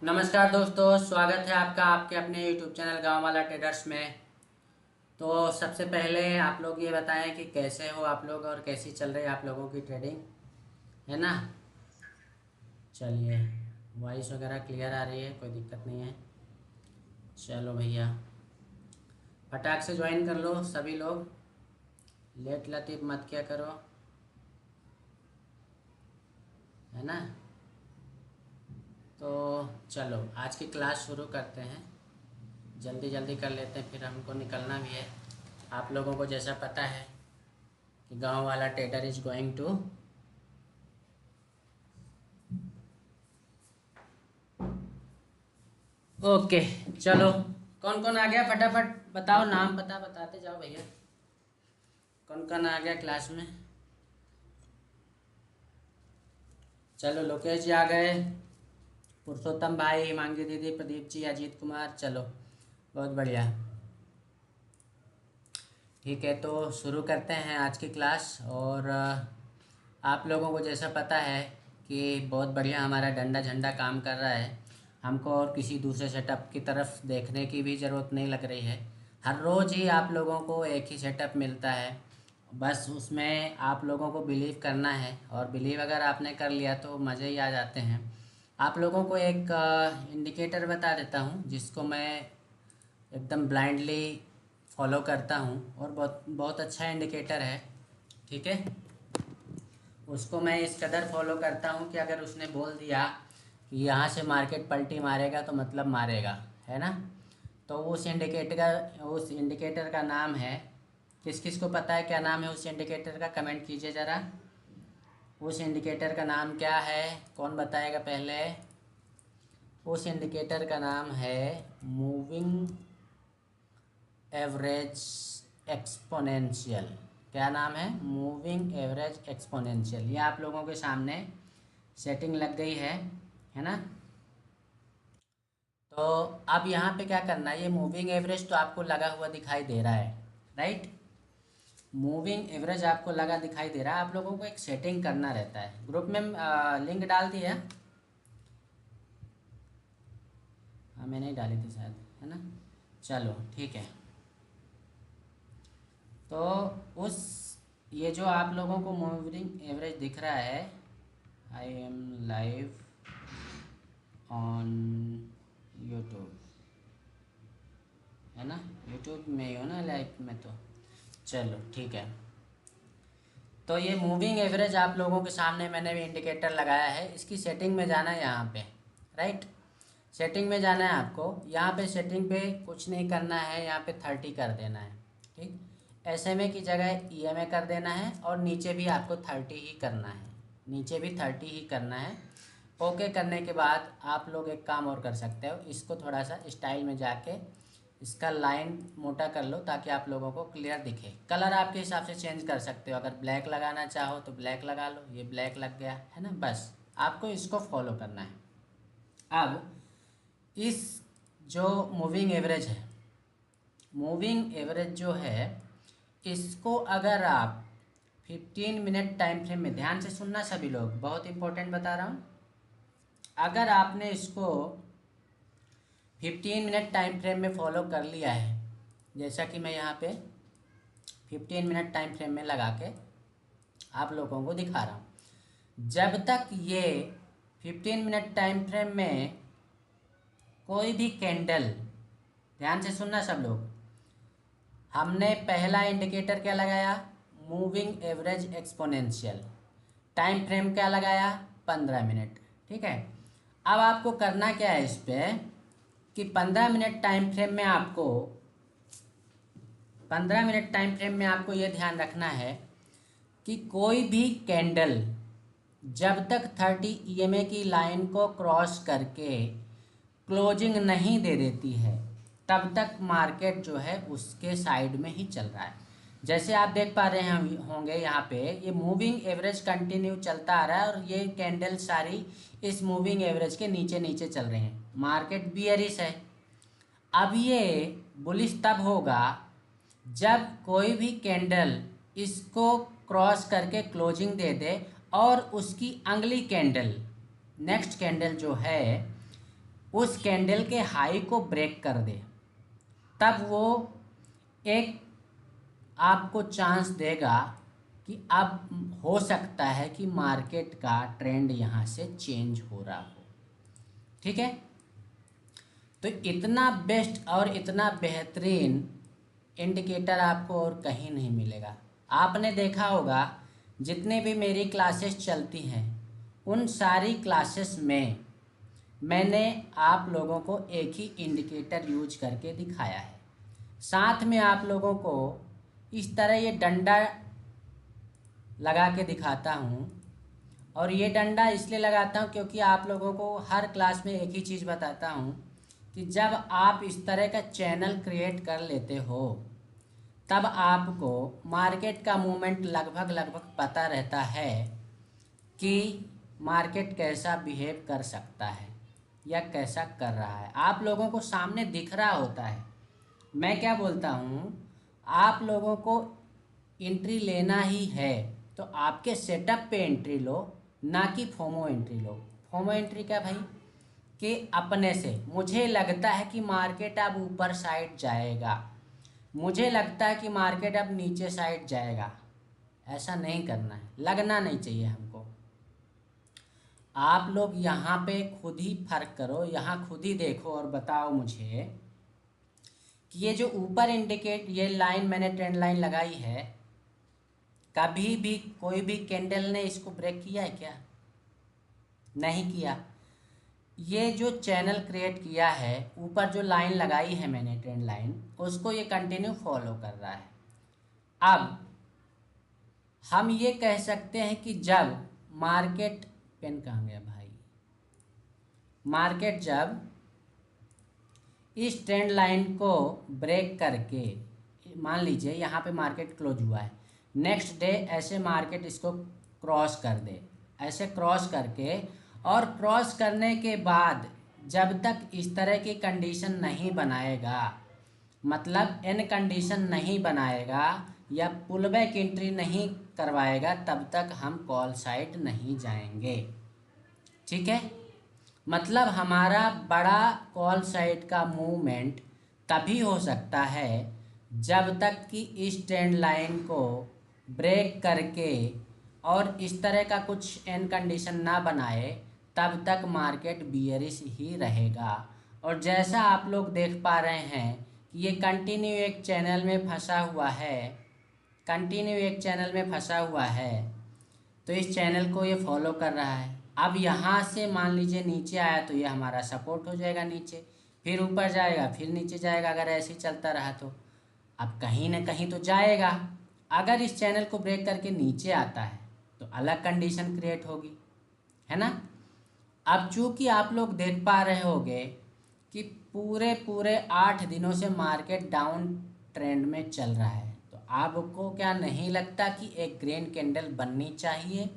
नमस्कार दोस्तों, स्वागत है आपका आपके अपने YouTube चैनल गांव वाला ट्रेडर्स में। तो सबसे पहले आप लोग ये बताएं कि कैसे हो आप लोग और कैसी चल रही है आप लोगों की ट्रेडिंग, है ना। चलिए, वॉइस वगैरह क्लियर आ रही है, कोई दिक्कत नहीं है। चलो भैया, फटाक से ज्वाइन कर लो सभी लोग, लेट लतीफ़ मत क्या करो, है ना। तो चलो आज की क्लास शुरू करते हैं, जल्दी जल्दी कर लेते हैं, फिर हमको निकलना भी है। आप लोगों को जैसा पता है कि गांव वाला trader is going to. Okay, चलो कौन कौन आ गया फटाफट बताओ, नाम पता बताते जाओ भैया, कौन कौन आ गया क्लास में। चलो लोकेश जी आ गए, पुरुषोत्तम भाई, हिमांगी दीदी, प्रदीप जी, अजीत कुमार। चलो बहुत बढ़िया, ठीक है। तो शुरू करते हैं आज की क्लास। और आप लोगों को जैसा पता है कि बहुत बढ़िया हमारा डंडा झंडा काम कर रहा है। हमको और किसी दूसरे सेटअप की तरफ देखने की भी ज़रूरत नहीं लग रही है। हर रोज़ ही आप लोगों को एक ही सेटअप मिलता है, बस उसमें आप लोगों को बिलीव करना है। और बिलीव अगर आपने कर लिया तो मज़े ही आ जाते हैं। आप लोगों को एक इंडिकेटर बता देता हूँ जिसको मैं एकदम ब्लाइंडली फॉलो करता हूँ, और बहुत बहुत अच्छा इंडिकेटर है, ठीक है। उसको मैं इस कदर फॉलो करता हूँ कि अगर उसने बोल दिया कि यहाँ से मार्केट पलटी मारेगा तो मतलब मारेगा, है ना। तो उस इंडिकेटर का नाम है, किस किस को पता है क्या नाम है उस इंडिकेटर का, कमेंट कीजिए ज़रा। उस इंडिकेटर का नाम क्या है, कौन बताएगा पहले। उस इंडिकेटर का नाम है मूविंग एवरेज एक्सपोनेंशियल। क्या नाम है? Moving average exponential. ये आप लोगों के सामने सेटिंग लग गई है ना। तो अब यहाँ पे क्या करना है, ये मूविंग एवरेज तो आपको लगा हुआ दिखाई दे रहा है, राइट। मूविंग एवरेज आपको लगा दिखाई दे रहा है। आप लोगों को एक सेटिंग करना रहता है, ग्रुप में लिंक डाल दी है। हाँ मैंने ही डाली थी शायद, है ना। चलो ठीक है। तो उस ये जो आप लोगों को मूविंग एवरेज दिख रहा है, I am live on YouTube, है ना। यूट्यूब में ही हो ना लाइव में, तो चलो ठीक है। तो ये मूविंग एवरेज आप लोगों के सामने मैंने भी इंडिकेटर लगाया है। इसकी सेटिंग में जाना है यहाँ पे, राइट। सेटिंग में जाना है आपको, यहाँ पे सेटिंग पे कुछ नहीं करना है, यहाँ पे 30 कर देना है, ठीक। SMA की जगह EMA कर देना है, और नीचे भी आपको 30 ही करना है, नीचे भी 30 ही करना है। ओके करने के बाद आप लोग एक काम और कर सकते हो, इसको थोड़ा सा स्टाइल में जाके इसका लाइन मोटा कर लो ताकि आप लोगों को क्लियर दिखे। कलर आपके हिसाब से चेंज कर सकते हो, अगर ब्लैक लगाना चाहो तो ब्लैक लगा लो, ये ब्लैक लग गया है ना। बस आपको इसको फॉलो करना है। अब इस जो मूविंग एवरेज है, मूविंग एवरेज जो है, इसको अगर आप 15 मिनट टाइम फ्रेम में, ध्यान से सुनना सभी लोग, बहुत इंपॉर्टेंट बता रहा हूँ। अगर आपने इसको 15 मिनट टाइम फ्रेम में फॉलो कर लिया है, जैसा कि मैं यहाँ पे 15 मिनट टाइम फ्रेम में लगा के आप लोगों को दिखा रहा हूँ, जब तक ये 15 मिनट टाइम फ्रेम में कोई भी कैंडल, ध्यान से सुनना सब लोग, हमने पहला इंडिकेटर क्या लगाया, moving average exponential, time frame क्या लगाया, 15 मिनट, ठीक है। अब आपको करना क्या है इस पे, कि 15 मिनट टाइम फ्रेम में आपको 15 मिनट टाइम फ्रेम में आपको ये ध्यान रखना है कि कोई भी कैंडल जब तक 30 EMA की लाइन को क्रॉस करके क्लोजिंग नहीं दे देती है, तब तक मार्केट जो है उसके साइड में ही चल रहा है। जैसे आप देख पा रहे हैं होंगे यहाँ पे, ये मूविंग एवरेज कंटिन्यू चलता आ रहा है, और ये कैंडल सारी इस मूविंग एवरेज के नीचे नीचे चल रहे हैं, मार्केट बियरिश है। अब ये बुलिश तब होगा जब कोई भी कैंडल इसको क्रॉस करके क्लोजिंग दे दे, और उसकी अगली कैंडल, नेक्स्ट कैंडल जो है, उस कैंडल के हाई को ब्रेक कर दे, तब वो एक आपको चांस देगा कि अब हो सकता है कि मार्केट का ट्रेंड यहाँ से चेंज हो रहा हो। ठीक है, तो इतना बेस्ट और इतना बेहतरीन इंडिकेटर आपको और कहीं नहीं मिलेगा। आपने देखा होगा जितने भी मेरी क्लासेस चलती हैं उन सारी क्लासेस में मैंने आप लोगों को एक ही इंडिकेटर यूज करके दिखाया है। साथ में आप लोगों को इस तरह ये डंडा लगा के दिखाता हूँ, और ये डंडा इसलिए लगाता हूँ क्योंकि आप लोगों को हर क्लास में एक ही चीज़ बताता हूँ कि जब आप इस तरह का चैनल क्रिएट कर लेते हो तब आपको मार्केट का मूवमेंट लगभग पता रहता है कि मार्केट कैसा बिहेव कर सकता है या कैसा कर रहा है। आप लोगों को सामने दिख रहा होता है। मैं क्या बोलता हूँ, आप लोगों को एंट्री लेना ही है तो आपके सेटअप पे एंट्री लो, ना कि फोमो एंट्री लो। फोमो एंट्री क्या भाई, कि अपने से मुझे लगता है कि मार्केट अब ऊपर साइड जाएगा, मुझे लगता है कि मार्केट अब नीचे साइड जाएगा, ऐसा नहीं करना है, लगना नहीं चाहिए हमको। आप लोग यहाँ पे खुद ही फर्क करो, यहाँ खुद ही देखो और बताओ मुझे कि ये जो ऊपर इंडिकेट ये लाइन मैंने ट्रेंड लाइन लगाई है, कभी भी कोई भी कैंडल ने इसको ब्रेक किया है क्या? नहीं किया। ये जो चैनल क्रिएट किया है, ऊपर जो लाइन लगाई है मैंने ट्रेंड लाइन, उसको ये कंटिन्यू फॉलो कर रहा है। अब हम ये कह सकते हैं कि जब मार्केट, पेन कहाँ गया भाई, मार्केट जब इस ट्रेंड लाइन को ब्रेक करके, मान लीजिए यहाँ पे मार्केट क्लोज हुआ है, नेक्स्ट डे ऐसे मार्केट इसको क्रॉस कर दे, ऐसे क्रॉस करके, और क्रॉस करने के बाद जब तक इस तरह की कंडीशन नहीं बनाएगा, मतलब एन कंडीशन नहीं बनाएगा या पुल बैक एंट्री नहीं करवाएगा, तब तक हम कॉल साइड नहीं जाएंगे। ठीक है, मतलब हमारा बड़ा कॉल साइड का मूवमेंट तभी हो सकता है जब तक कि इस ट्रेंड लाइन को ब्रेक करके और इस तरह का कुछ एन कंडीशन ना बनाए, तब तक मार्केट बियरिश ही रहेगा। और जैसा आप लोग देख पा रहे हैं कि ये कंटिन्यू एक चैनल में फंसा हुआ है, कंटिन्यू एक चैनल में फंसा हुआ है, तो इस चैनल को ये फॉलो कर रहा है। अब यहाँ से मान लीजिए नीचे आया तो ये हमारा सपोर्ट हो जाएगा नीचे, फिर ऊपर जाएगा, फिर नीचे जाएगा, अगर ऐसे ही चलता रहा तो अब कहीं ना कहीं तो जाएगा। अगर इस चैनल को ब्रेक करके नीचे आता है तो अलग कंडीशन क्रिएट होगी, है ना। अब चूंकि आप लोग देख पा रहे होंगे कि पूरे 8 दिनों से मार्केट डाउन ट्रेंड में चल रहा है, तो आपको क्या नहीं लगता कि एक ग्रीन कैंडल बननी चाहिए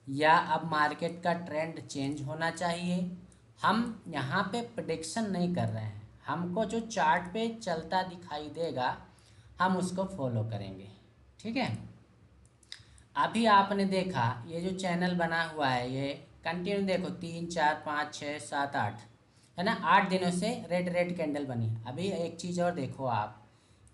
या अब मार्केट का ट्रेंड चेंज होना चाहिए? हम यहाँ पे प्रेडिक्शन नहीं कर रहे हैं, हमको जो चार्ट पे चलता दिखाई देगा हम उसको फॉलो करेंगे। ठीक है, अभी आपने देखा ये जो चैनल बना हुआ है ये कंटिन्यू देखो 3 4 5 6 7 8, है ना, 8 दिनों से रेड कैंडल बनी। अभी एक चीज़ और देखो, आप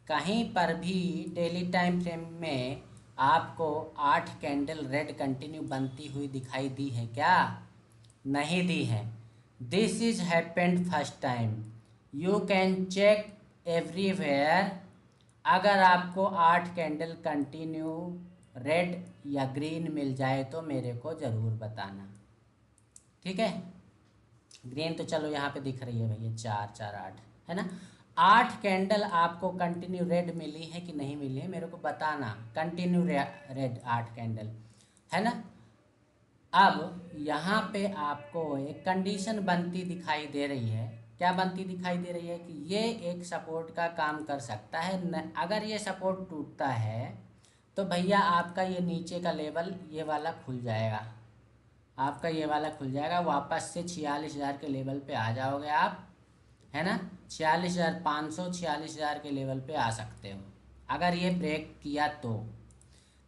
कहीं पर भी डेली टाइम फ्रेम में आपको 8 कैंडल रेड कंटिन्यू बनती हुई दिखाई दी है क्या? नहीं दी है। This is happened first time, you can check everywhere. अगर आपको 8 कैंडल कंटिन्यू रेड या ग्रीन मिल जाए तो मेरे को ज़रूर बताना। ठीक है, ग्रीन तो चलो यहाँ पे दिख रही है भैया 4 4 8, है ना। 8 कैंडल आपको कंटिन्यू रेड मिली है कि नहीं मिली है मेरे को बताना, कंटिन्यू रेड 8 कैंडल, है ना। अब यहाँ पे आपको एक कंडीशन बनती दिखाई दे रही है, क्या बनती दिखाई दे रही है कि ये एक सपोर्ट का काम कर सकता है। अगर ये सपोर्ट टूटता है तो भैया आपका ये नीचे का लेवल ये वाला खुल जाएगा, आपका ये वाला खुल जाएगा, वापस से 46,000 के लेवल पे आ जाओगे आप, है ना। 46,500 46,000 के लेवल पे आ सकते हो अगर ये ब्रेक किया तो।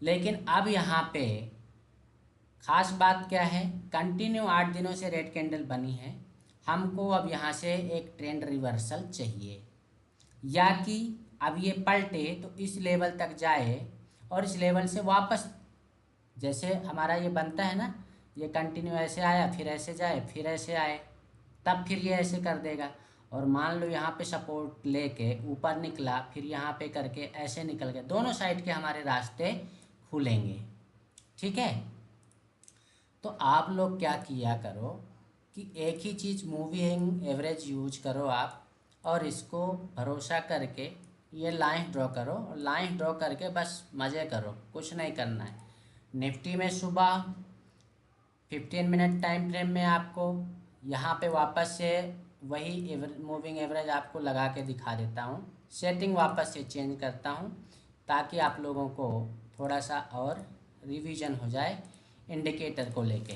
लेकिन अब यहाँ पे खास बात क्या है, कंटिन्यू 8 दिनों से रेड कैंडल बनी है, हमको अब यहाँ से एक ट्रेंड रिवर्सल चाहिए, या कि अब ये पलटे तो इस लेवल तक जाए और इस लेवल से वापस, जैसे हमारा ये बनता है ना, ये कंटिन्यू ऐसे आया फिर ऐसे जाए फिर ऐसे आए, तब फिर ये ऐसे कर देगा। और मान लो यहाँ पे सपोर्ट लेके ऊपर निकला, फिर यहाँ पे करके ऐसे निकल गया, दोनों साइड के हमारे रास्ते खुलेंगे। ठीक है, तो आप लोग क्या किया करो कि एक ही चीज़ मूविंग एवरेज यूज करो आप, और इसको भरोसा करके ये लाइन ड्रॉ करो, और लाइन ड्रॉ करके बस मज़े करो, कुछ नहीं करना है। निफ्टी में सुबह 15 मिनट टाइम फ्रेम में आपको यहाँ पे वापस से वही मूविंग एवरेज आपको लगा के दिखा देता हूँ, सेटिंग वापस से चेंज करता हूँ ताकि आप लोगों को थोड़ा सा और रिवीजन हो जाए इंडिकेटर को लेके।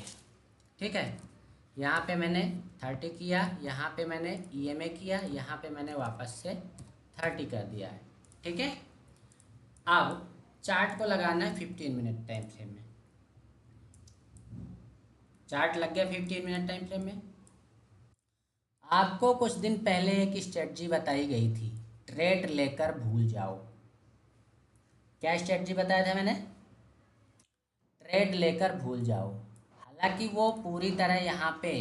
ठीक है, यहाँ पे मैंने 30 किया, यहाँ पे मैंने EMA किया, यहाँ पे मैंने वापस से 30 कर दिया है। ठीक है, अब चार्ट को लगाना है 15 मिनट टाइम फ्रेम में। चार्ट लग गया 15 मिनट टाइम फ्रेम में। आपको कुछ दिन पहले एक स्ट्रेटजी बताई गई थी, ट्रेड लेकर भूल जाओ। क्या स्ट्रेटजी बताया था मैंने? ट्रेड लेकर भूल जाओ। हालांकि वो पूरी तरह यहाँ पे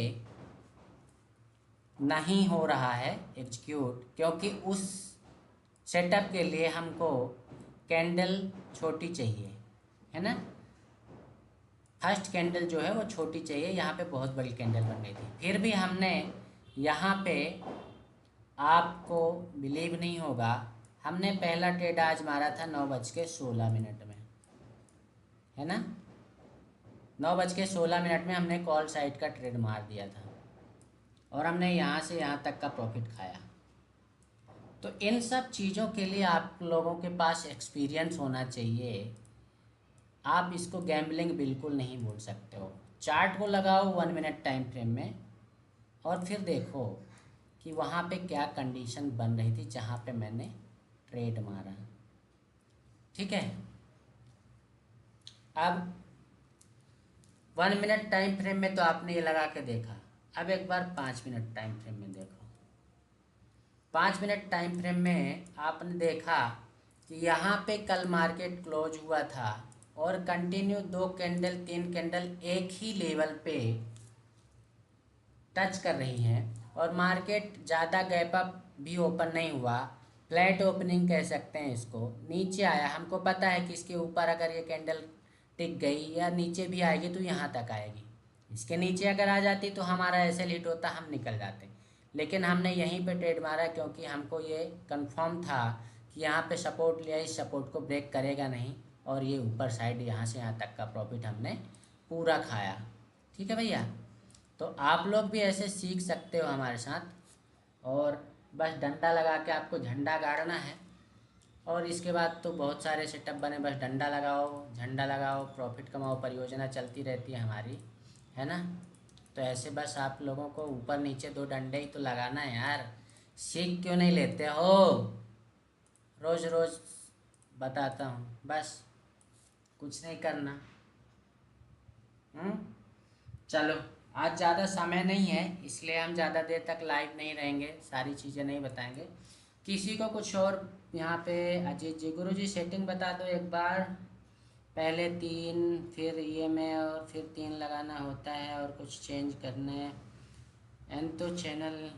नहीं हो रहा है एग्जीक्यूट, क्योंकि उस सेटअप के लिए हमको कैंडल छोटी चाहिए, है ना। फर्स्ट कैंडल जो है वो छोटी चाहिए, यहाँ पे बहुत बड़ी कैंडल बन गई थी। फिर भी हमने यहाँ पे, आपको बिलीव नहीं होगा, हमने पहला ट्रेड आज मारा था 9:16 में, है ना। 9:16 में हमने कॉल साइड का ट्रेड मार दिया था और हमने यहाँ से यहाँ तक का प्रॉफिट खाया। तो इन सब चीज़ों के लिए आप लोगों के पास एक्सपीरियंस होना चाहिए। आप इसको गैम्बलिंग बिल्कुल नहीं बोल सकते हो। चार्ट को लगाओ 1 मिनट टाइम फ्रेम में और फिर देखो कि वहाँ पे क्या कंडीशन बन रही थी जहाँ पे मैंने ट्रेड मारा। ठीक है, अब 1 मिनट टाइम फ्रेम में तो आपने ये लगा के देखा। अब एक बार 5 मिनट टाइम फ्रेम में देखो। 5 मिनट टाइम फ्रेम में आपने देखा कि यहाँ पे कल मार्केट क्लोज हुआ था और कंटिन्यू 2 कैंडल 3 कैंडल एक ही लेवल पे टच कर रही हैं और मार्केट ज़्यादा गैप अप भी ओपन नहीं हुआ, फ्लैट ओपनिंग कह सकते हैं इसको। नीचे आया, हमको पता है कि इसके ऊपर अगर ये कैंडल टिक गई या नीचे भी आएगी तो यहाँ तक आएगी। इसके नीचे अगर आ जाती तो हमारा एसएल हिट होता, हम निकल जाते। लेकिन हमने यहीं पे ट्रेड मारा क्योंकि हमको ये कंफर्म था कि यहाँ पे सपोर्ट लिया, इस सपोर्ट को ब्रेक करेगा नहीं और ये ऊपर साइड यहाँ से यहाँ तक का प्रॉफिट हमने पूरा खाया। ठीक है भैया, तो आप लोग भी ऐसे सीख सकते हो हमारे साथ। और बस डंडा लगा के आपको झंडा गाड़ना है और इसके बाद तो बहुत सारे सेटअप बने। बस डंडा लगाओ, झंडा लगाओ, प्रॉफिट कमाओ, परियोजना चलती रहती है हमारी, है ना। तो ऐसे बस आप लोगों को ऊपर नीचे 2 डंडे ही तो लगाना है यार। सीख क्यों नहीं लेते हो? रोज़ रोज़ बताता हूँ, बस कुछ नहीं करना। चलो, आज ज़्यादा समय नहीं है इसलिए हम ज़्यादा देर तक लाइव नहीं रहेंगे, सारी चीज़ें नहीं बताएंगे। किसी को कुछ और यहाँ पे अजीत जी, गुरु जी सेटिंग बता दो एक बार। पहले 3 फिर ये में और फिर 3 लगाना होता है और कुछ चेंज करने। एन तो चैनल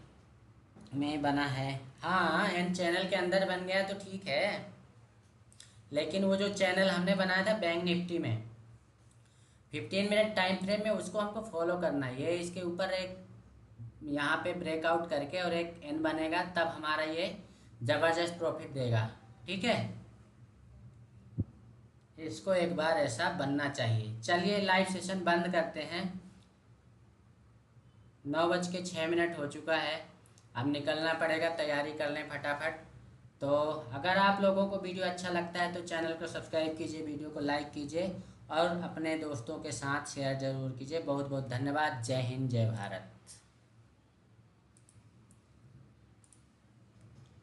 में बना है, हाँ एन चैनल के अंदर बन गया तो ठीक है, लेकिन वो जो चैनल हमने बनाया था बैंक निफ्टी में 15 मिनट टाइम फ्रेम में, उसको हमको फॉलो करना है। ये इसके ऊपर एक यहाँ पे ब्रेकआउट करके और एक एन बनेगा, तब हमारा ये ज़बरदस्त प्रॉफिट देगा। ठीक है, इसको एक बार ऐसा बनना चाहिए। चलिए लाइव सेशन बंद करते हैं। 9:06 हो चुका है, अब निकलना पड़ेगा, तैयारी कर लें फटाफट। तो अगर आप लोगों को वीडियो अच्छा लगता है तो चैनल को सब्सक्राइब कीजिए, वीडियो को लाइक कीजिए और अपने दोस्तों के साथ शेयर ज़रूर कीजिए। बहुत बहुत धन्यवाद। जय हिंद, जय भारत।